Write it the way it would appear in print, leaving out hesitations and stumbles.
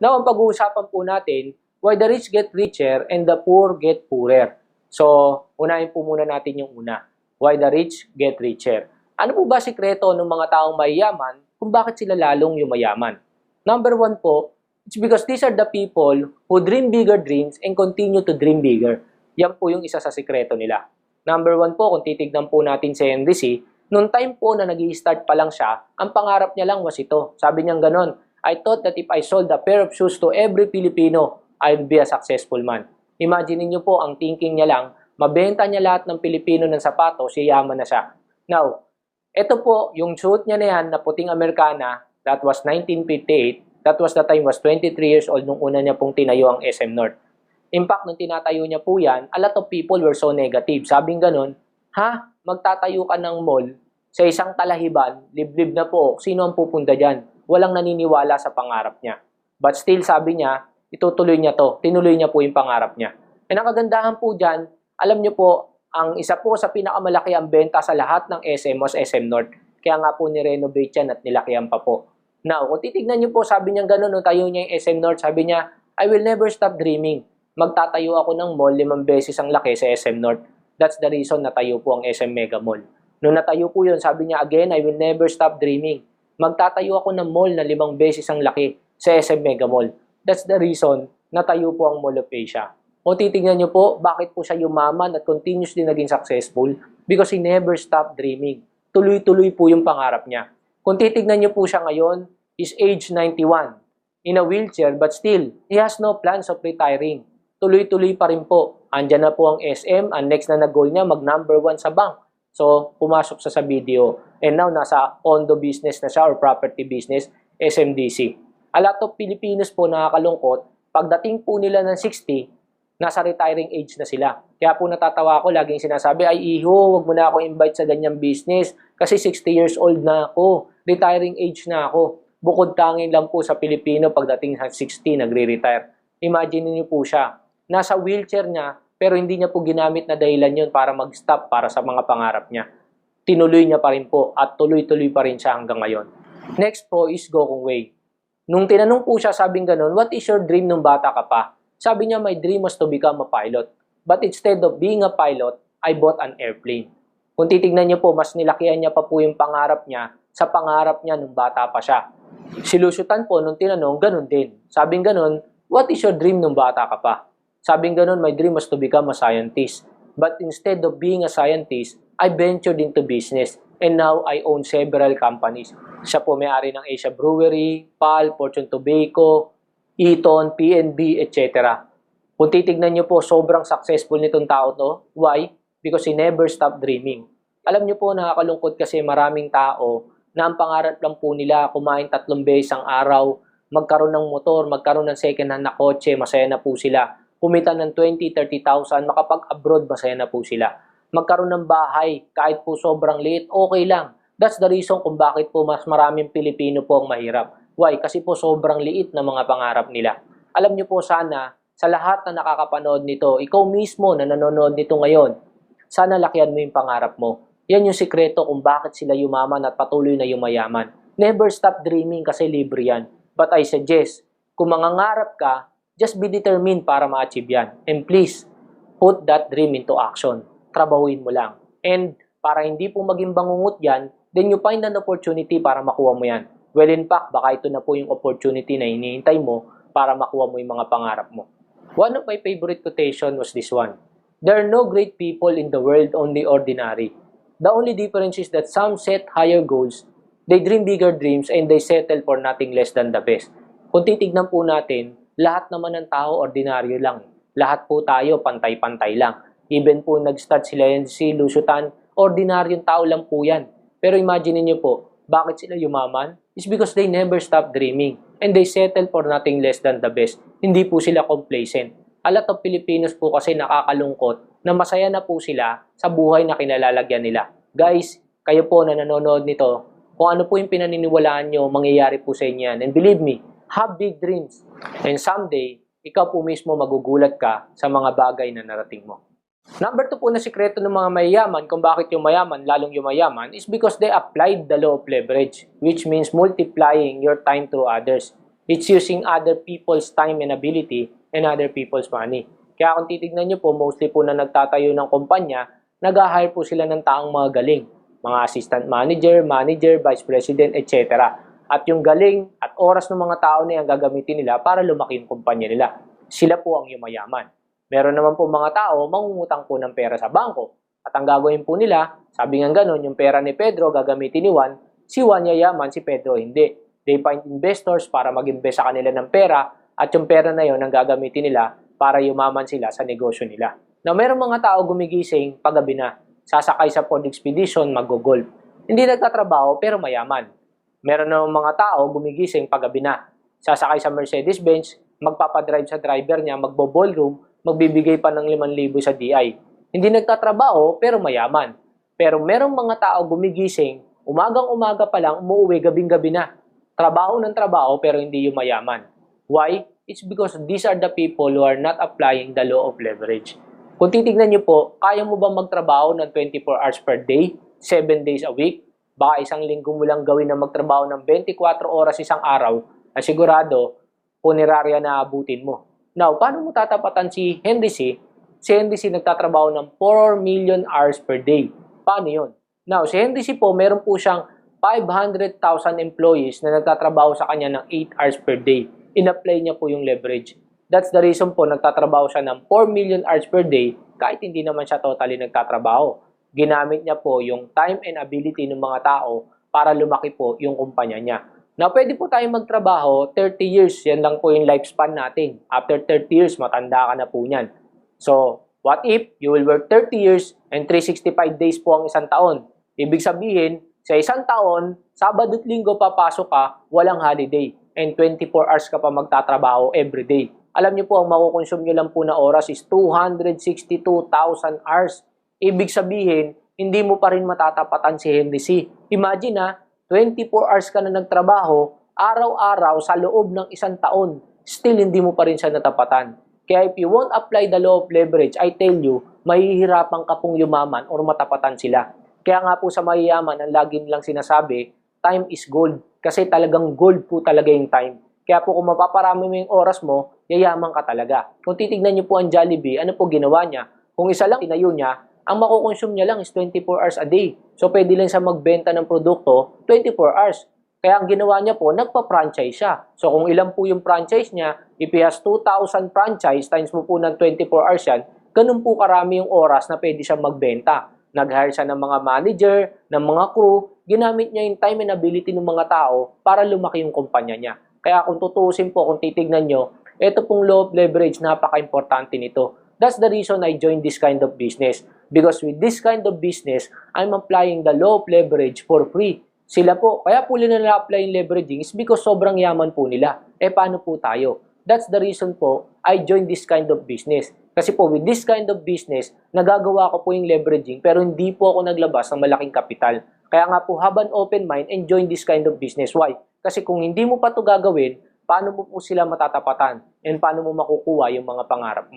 Now, ang pag-uusapan po natin, why the rich get richer and the poor get poorer. So, unahin po muna natin yung una. Why the rich get richer. Ano po ba sikreto ng mga taong mayayaman kung bakit sila lalong yumayaman? Number one po, it's because these are the people who dream bigger dreams and continue to dream bigger. Yan po yung isa sa sikreto nila. Number one po, kung titignan po natin si Henry C., noong time po na nag-i-start pa lang siya, ang pangarap niya lang was ito. Sabi niya ganon, I thought that if I sold a pair of shoes to every Filipino, I'd be a successful man. Imagine niyo po, ang thinking niya lang, mabenta niya lahat ng Pilipino ng sapatos, yayaman na siya. Now, ito po, yung suit niya na yan, na puting Amerikana, that was 1958, that was the time, was 23 years old nung una niya pong tinayo ang SM North. In fact, nung tinatayo niya po yan, a lot of people were so negative. Sabing ganun, ha? Magtatayo ka ng mall sa isang talahiban, liblib na po, sino ang pupunta dyan? Walang naniniwala sa pangarap niya. But still, sabi niya, itutuloy niya to. Tinuloy niya po yung pangarap niya. And ang kagandahan po dyan, alam niyo po, ang isa po sa pinakamalaki ang benta sa lahat ng SM was SM North. Kaya nga po ni-renovate yan at nilakihan pa po. Now, kung titignan niyo po, sabi niya ganun, nung tayo niya yung SM North, sabi niya, I will never stop dreaming. Magtatayo ako ng mall 5 beses ang laki sa SM North. That's the reason natayo po ang SM Mega Mall. Nung natayo po yun, sabi niya, again, I will never stop dreaming. Magtatayo ako ng mall na 5 beses ang laki sa SM Mega Mall. That's the reason natayo po ang Mall of Asia. O titignan niyo po, bakit po siya yumaman at continuously naging successful? Because he never stopped dreaming. Tuloy-tuloy po yung pangarap niya. Kung titignan niyo po siya ngayon, is age 91. In a wheelchair, but still, he has no plans of retiring. Tuloy-tuloy pa rin po. Andyan na po ang SM. Ang next na nag-goal niya, mag-number 1 sa bank. So, pumasok sa video. And now, nasa condo business na siya or property business, SMDC. A lot of Filipinos po nakakalungkot. Pagdating po nila ng 60, nasa retiring age na sila. Kaya po natatawa ako, laging sinasabi, ay iho, wag mo na ako invite sa ganyang business kasi 60 years old na ako. Retiring age na ako. Bukod tangin lang po sa Pilipino pagdating sa 60, nagre-retire. Imagine niyo po siya. Nasa wheelchair niya, pero hindi niya po ginamit na dahilan yun para mag-stop para sa mga pangarap niya. Tinuloy niya pa rin po at tuloy-tuloy pa rin siya hanggang ngayon. Next po is Gokong Wei. Nung tinanong po siya, sabing ganun, what is your dream nung bata ka pa? Sabi niya, my dream was to become a pilot. But instead of being a pilot, I bought an airplane. Kung titignan niyo po, mas nilakihan niya pa po yung pangarap niya sa pangarap niya nung bata pa siya. Silusutan po nung tinanong, ganun din. Sabing ganun, what is your dream nung bata ka pa? Sabing ganun, my dream was to become a scientist. But instead of being a scientist, I ventured into business. And now, I own several companies. Siya po may-ari ng Asia Brewery, PAL, Fortune Tobacco, Eaton, PNB, etc. Kung titignan niyo po, sobrang successful nitong tao to. Why? Because he never stopped dreaming. Alam niyo po, nakakalungkot kasi maraming tao na ang pangarap lang po nila kumain 3 beses ang araw, magkaroon ng motor, magkaroon ng second hand na kotse, masaya na po sila. Kumita ng 20, 30,000, makapag-abroad, masaya na po sila. Magkaroon ng bahay, kahit po sobrang liit, okay lang. That's the reason kung bakit po mas maraming Pilipino po ang mahirap. Why? Kasi po sobrang liit na mga pangarap nila. Alam niyo po sana, sa lahat na nakakapanood nito, ikaw mismo na nanonood nito ngayon, sana lakihan mo yung pangarap mo. Yan yung sikreto kung bakit sila yumaman at patuloy na yumayaman. Never stop dreaming kasi libre yan. But I suggest, kung mangangarap ka, just be determined para ma-achieve yan. And please, put that dream into action. Trabahuin mo lang. And para hindi po maging bangungot yan, then you find an opportunity para makuha mo yan. Well, in fact, baka ito na po yung opportunity na hinihintay mo para makuha mo yung mga pangarap mo. One of my favorite quotation was this one. There are no great people in the world, only ordinary. The only difference is that some set higher goals, they dream bigger dreams, and they settle for nothing less than the best. Kung titignan po natin, lahat naman ng tao ordinaryo lang. Lahat po tayo pantay-pantay lang. Even po nag-start sila yan si Lusutan, ordinaryong tao lang po yan. Pero imagine niyo po, bakit sila yumaman? It's because they never stop dreaming and they settle for nothing less than the best. Hindi po sila complacent. A lot of Filipinos po kasi nakakalungkot na masaya na po sila sa buhay na kinalalagyan nila. Guys, kayo po na nanonood nito, kung ano po yung pinaniniwalaan nyo, mangyayari po sa inyo yan. And believe me, have big dreams. And someday, ikaw po mismo magugulat ka sa mga bagay na narating mo. Number 2 po na sikreto ng mga mayayaman kung bakit yung mayaman lalong yumayaman is because they applied the law of leverage, which means multiplying your time through others. It's using other people's time and ability and other people's money. Kaya kung titignan nyo po, mostly po na nagtatayo ng kumpanya, nag-hire po sila ng taong mga galing. Mga assistant manager, vice president, etc. At yung galing at oras ng mga tao na yan gagamitin nila para lumaki yung kumpanya nila. Sila po ang yumayaman. Meron naman po mga tao, mangungutang po ng pera sa bangko. At ang gagawin po nila, sabi nga ganun, yung pera ni Pedro gagamitin ni Juan, si Juan yayaman, si Pedro hindi. They find investors para mag-invest sa kanila ng pera at yung pera na yon ang gagamitin nila para yumaman sila sa negosyo nila. Na merong mga tao gumigising paggabi na, sasakay sa pond expedition, mag-golf. Hindi nagtatrabaho pero mayaman. Meron namang mga tao gumigising paggabi na, sasakay sa Mercedes-Benz, magpapadrive sa driver niya, magbo-ballroom, magbibigay pa ng 5,000 sa DI. Hindi nagtatrabaho pero mayaman. Pero merong mga tao gumigising, umagang-umaga pa lang, umuwi gabing-gabi na. Trabaho ng trabaho pero hindi yumayaman. Why? It's because these are the people who are not applying the law of leverage. Kung titignan niyo po, kaya mo ba magtrabaho ng 24 hours per day, 7 days a week? Baka isang linggo mo lang gawin na magtrabaho ng 24 oras isang araw na sigurado, punerarya na abutin mo. Now, paano mo tatapatan si Henry C? Si Henry C nagtatrabaho ng 4 million hours per day. Paano yun? Now, si Henry C po, meron po siyang 500,000 employees na nagtatrabaho sa kanya ng 8 hours per day. In-apply niya po yung leverage. That's the reason po nagtatrabaho siya ng 4 million hours per day kahit hindi naman siya totally nagtatrabaho. Ginamit niya po yung time and ability ng mga tao para lumaki po yung kumpanya niya. Now, pwede po tayong magtrabaho 30 years. Yan lang po yung lifespan natin. After 30 years, matanda ka na po niyan. So, what if you will work 30 years and 365 days po ang isang taon? Ibig sabihin, sa isang taon, Sabado at Linggo papasok ka, walang holiday. And 24 hours ka pa magtatrabaho every day. Alam niyo po, ang makukonsume nyo lang po na oras is 262,000 hours. Ibig sabihin, hindi mo pa rin matatapatan si Henry C. Imagine na, 24 hours ka na nagtrabaho, araw-araw sa loob ng isang taon, still hindi mo pa rin siya natapatan. Kaya if you won't apply the law of leverage, I tell you, mahihirapan ka pong yumaman or matapatan sila. Kaya nga po sa mayayaman, ang lagi nilang sinasabi, time is gold. Kasi talagang gold po talaga yung time. Kaya po kung mapaparami mo yung oras mo, yayaman ka talaga. Kung titignan niyo po ang Jollibee, ano po ginawa niya? Kung isa lang tinayo niya, ang makukonsume niya lang is 24 hours a day. So pwede lang siya magbenta ng produkto 24 hours. Kaya ang ginawa niya po, nagpa-franchise siya. So kung ilan po yung franchise niya, if he has 2,000 franchise times mo po ng 24 hours yan, ganun po karami yung oras na pwede siya magbenta. Nag-hire siya ng mga manager, ng mga crew, ginamit niya yung time and ability ng mga tao para lumaki yung kumpanya niya. Kaya kung tutuusin po, kung titignan nyo, ito pong law of leverage, napaka-importante nito. That's the reason I joined this kind of business. Because with this kind of business, I'm applying the law of leverage for free. Sila po, kaya po nila na-apply yung leveraging is because sobrang yaman po nila. Paano po tayo? That's the reason po, I joined this kind of business. Kasi po, with this kind of business, nagagawa ko po yung leveraging pero hindi po ako naglabas ng malaking kapital. Kaya nga po, have an open mind and join this kind of business. Why? Kasi kung hindi mo pa ito gagawin, paano mo po sila matatapatan? And paano mo makukuha yung mga pangarap mo?